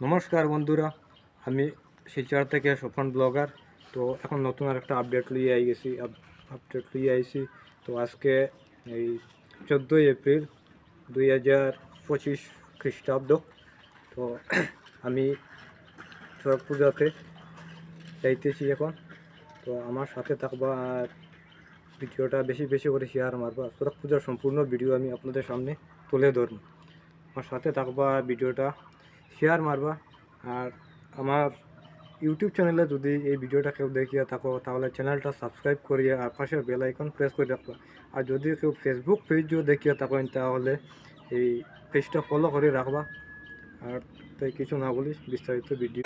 নমস্কার বন্ধুরা, আমি শিলচর থেকে স্বপন ব্লগার। তো এখন নতুন আরেকটা আপডেট লিয়ে আইছি। তো আজকে এই 14ই এপ্রিল 2025 খ্রিস্টাব্দ। তো আমি চড়ক পূজাতে যাইতেছি এখন। তো আমার সাথে থাকবা আর ভিডিওটা বেশি বেশি করে শেয়ার মারবা। চড়ক পূজার সম্পূর্ণ ভিডিও আমি আপনাদের সামনে তুলে ধরব। আমার সাথে থাকবা, ভিডিওটা শেয়ার মারবা। আর আমার ইউটিউব চ্যানেলে যদি এই ভিডিওটা কেউ দেখিয়া থাকো তাহলে চ্যানেলটা সাবস্ক্রাইব করিয়া আর পাশের বেল আইকন প্রেস করে রাখবা। আর যদি কেউ ফেসবুক পেজও দেখিয়া থাকেন তাহলে এই পেজটা ফলো করে রাখবা। আর তাই কিছু না বলি, বিস্তারিত ভিডিও।